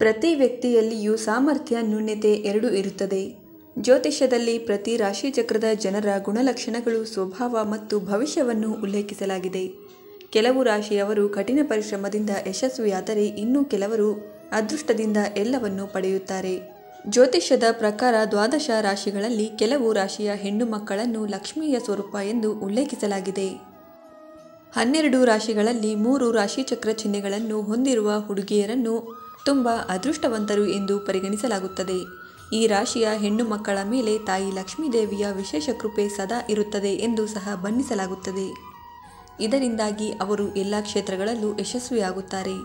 ಪ್ರತಿ ವ್ಯಕ್ತಿಯಲ್ಲಿಯೂ ಸಾಮರ್ಥ್ಯ ನ್ಯೂನತೆ ಎರಡೂ ಇರುತ್ತದೆ. ಜ್ಯೋತಿಷ್ಯದಲ್ಲಿ ಪ್ರತಿ ರಾಶಿಚಕ್ರದ ಜನರ ಗುಣಲಕ್ಷಣಗಳು, ಸ್ವಭಾವ ಮತ್ತು ಭವಿಷ್ಯವನ್ನು ಉಲ್ಲೇಖಿಸಲಾಗಿದೆ. ಕೆಲವು ರಾಶಿಯವರು ಕಠಿಣ ಪರಿಶ್ರಮದಿಂದ ಯಶಸ್ವಿಯಾದರೆ ಇನ್ನು ಕೆಲವರು ಅದೃಷ್ಟದಿಂದ ಎಲ್ಲವನ್ನೂ ಪಡೆಯುತ್ತಾರೆ. ಜ್ಯೋತಿಷ್ಯದ ಪ್ರಕಾರ ದ್ವಾದಶ ರಾಶಿಗಳಲ್ಲಿ ಕೆಲವು ರಾಶಿಯ ಹೆಣ್ಣು ಮಕ್ಕಳನ್ನು ಲಕ್ಷ್ಮಿಯ ಸ್ವರೂಪ ಎಂದು ಉಲ್ಲೇಖಿಸಲಾಗಿದೆ. 12 ರಾಶಿಗಳಲ್ಲಿ 3 ರಾಶಿಚಕ್ರ ಚಿಹ್ನೆಗಳನ್ನು ಹೊಂದಿರುವ ಹುಡುಗಿಯರನ್ನು ತುಂಬ ಅದೃಷ್ಟವಂತರು ಎಂದು ಪರಿಗಣಿಸಲಾಗುತ್ತದೆ. ಈ ರಾಶಿಯ ಹೆಣ್ಣು ಮಕ್ಕಳ ಮೇಲೆ ತಾಯಿ ಲಕ್ಷ್ಮೀದೇವಿಯ ವಿಶೇಷ ಕೃಪೆ ಸದಾ ಇರುತ್ತದೆ ಎಂದು ಸಹ ಬಣ್ಣಿಸಲಾಗುತ್ತದೆ. ಇದರಿಂದಾಗಿ ಅವರು ಎಲ್ಲ ಕ್ಷೇತ್ರಗಳಲ್ಲೂ ಯಶಸ್ವಿಯಾಗುತ್ತಾರೆ.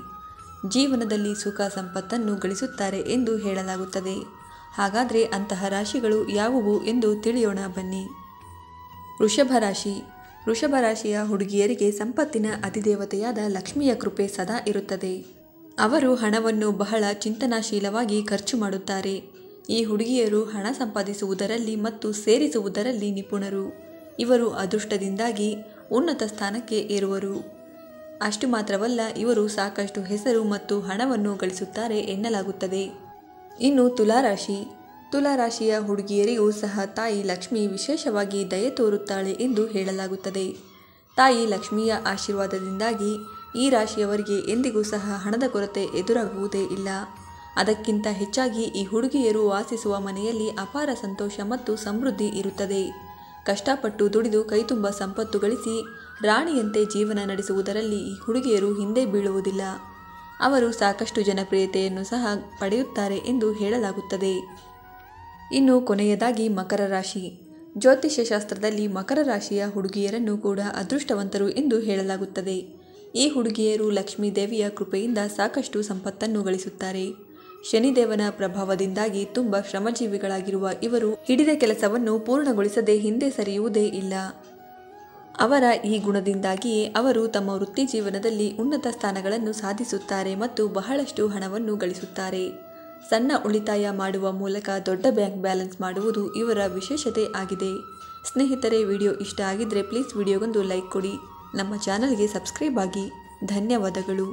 ಜೀವನದಲ್ಲಿ ಸುಖ ಸಂಪತ್ತನ್ನು ಗಳಿಸುತ್ತಾರೆ ಎಂದು ಹೇಳಲಾಗುತ್ತದೆ. ಹಾಗಾದರೆ ಅಂತಹ ರಾಶಿಗಳು ಯಾವುವು ಎಂದು ತಿಳಿಯೋಣ ಬನ್ನಿ. ವೃಷಭ ರಾಶಿ. ವೃಷಭ ರಾಶಿಯ ಹುಡುಗಿಯರಿಗೆ ಸಂಪತ್ತಿನ ಅಧಿದೇವತೆಯಾದ ಲಕ್ಷ್ಮಿಯ ಕೃಪೆ ಸದಾ ಇರುತ್ತದೆ. ಅವರು ಹಣವನ್ನು ಬಹಳ ಚಿಂತನಾಶೀಲವಾಗಿ ಖರ್ಚು ಮಾಡುತ್ತಾರೆ. ಈ ಹುಡುಗಿಯರು ಹಣ ಸಂಪಾದಿಸುವುದರಲ್ಲಿ ಮತ್ತು ಸೇರಿಸುವುದರಲ್ಲಿ ನಿಪುಣರು. ಇವರು ಅದೃಷ್ಟದಿಂದಾಗಿ ಉನ್ನತ ಸ್ಥಾನಕ್ಕೆ ಏರುವರು. ಅಷ್ಟು ಮಾತ್ರವಲ್ಲ, ಇವರು ಸಾಕಷ್ಟು ಹೆಸರು ಮತ್ತು ಹಣವನ್ನು ಗಳಿಸುತ್ತಾರೆ ಎನ್ನಲಾಗುತ್ತದೆ. ಇನ್ನು ತುಲಾರಾಶಿ. ತುಲಾರಾಶಿಯ ಹುಡುಗಿಯರಿಗೂ ಸಹ ತಾಯಿ ಲಕ್ಷ್ಮಿ ವಿಶೇಷವಾಗಿ ದಯೆ ತೋರುತ್ತಾಳೆ ಎಂದು ಹೇಳಲಾಗುತ್ತದೆ. ತಾಯಿ ಲಕ್ಷ್ಮಿಯ ಆಶೀರ್ವಾದದಿಂದಾಗಿ ಈ ರಾಶಿಯವರಿಗೆ ಎಂದಿಗೂ ಸಹ ಹಣದ ಕೊರತೆ ಎದುರಾಗುವುದೇ ಇಲ್ಲ. ಅದಕ್ಕಿಂತ ಹೆಚ್ಚಾಗಿ ಈ ಹುಡುಗಿಯರು ವಾಸಿಸುವ ಮನೆಯಲ್ಲಿ ಅಪಾರ ಸಂತೋಷ ಮತ್ತು ಸಮೃದ್ಧಿ ಇರುತ್ತದೆ. ಕಷ್ಟಪಟ್ಟು ದುಡಿದು ಕೈತುಂಬ ಸಂಪತ್ತು ಗಳಿಸಿ ರಾಣಿಯಂತೆ ಜೀವನ ನಡೆಸುವುದರಲ್ಲಿ ಈ ಹುಡುಗಿಯರು ಹಿಂದೆ ಬೀಳುವುದಿಲ್ಲ. ಅವರು ಸಾಕಷ್ಟು ಜನಪ್ರಿಯತೆಯನ್ನು ಸಹ ಪಡೆಯುತ್ತಾರೆ ಎಂದು ಹೇಳಲಾಗುತ್ತದೆ. ಇನ್ನು ಕೊನೆಯದಾಗಿ ಮಕರ ರಾಶಿ. ಜ್ಯೋತಿಷ್ಯ ಶಾಸ್ತ್ರದಲ್ಲಿ ಮಕರ ರಾಶಿಯ ಹುಡುಗಿಯರನ್ನು ಕೂಡ ಅದೃಷ್ಟವಂತರು ಎಂದು ಹೇಳಲಾಗುತ್ತದೆ. ಈ ಹುಡುಗಿಯರು ಲಕ್ಷ್ಮೀ ದೇವಿಯ ಕೃಪೆಯಿಂದ ಸಾಕಷ್ಟು ಸಂಪತ್ತನ್ನು ಗಳಿಸುತ್ತಾರೆ. ಶನಿದೇವನ ಪ್ರಭಾವದಿಂದಾಗಿ ತುಂಬ ಶ್ರಮಜೀವಿಗಳಾಗಿರುವ ಇವರು ಹಿಡಿದ ಕೆಲಸವನ್ನು ಪೂರ್ಣಗೊಳಿಸದೆ ಹಿಂದೆ ಸರಿಯುವುದೇ ಇಲ್ಲ. ಅವರ ಈ ಗುಣದಿಂದಾಗಿಯೇ ಅವರು ತಮ್ಮ ವೃತ್ತಿ ಜೀವನದಲ್ಲಿ ಉನ್ನತ ಸ್ಥಾನಗಳನ್ನು ಸಾಧಿಸುತ್ತಾರೆ ಮತ್ತು ಬಹಳಷ್ಟು ಹಣವನ್ನು ಗಳಿಸುತ್ತಾರೆ. ಸಣ್ಣ ಉಳಿತಾಯ ಮಾಡುವ ಮೂಲಕ ದೊಡ್ಡ ಬ್ಯಾಂಕ್ ಬ್ಯಾಲೆನ್ಸ್ ಮಾಡುವುದು ಇವರ ವಿಶೇಷತೆ ಆಗಿದೆ. ಸ್ನೇಹಿತರೆ, ವಿಡಿಯೋ ಇಷ್ಟ ಆಗಿದ್ದರೆ ಪ್ಲೀಸ್ ವಿಡಿಯೋಗೊಂದು ಲೈಕ್ ಕೊಡಿ. ನಮ್ಮ ಚಾನಲ್ಗೆ ಸಬ್ಸ್ಕ್ರೈಬ್ ಆಗಿ. ಧನ್ಯವಾದಗಳು.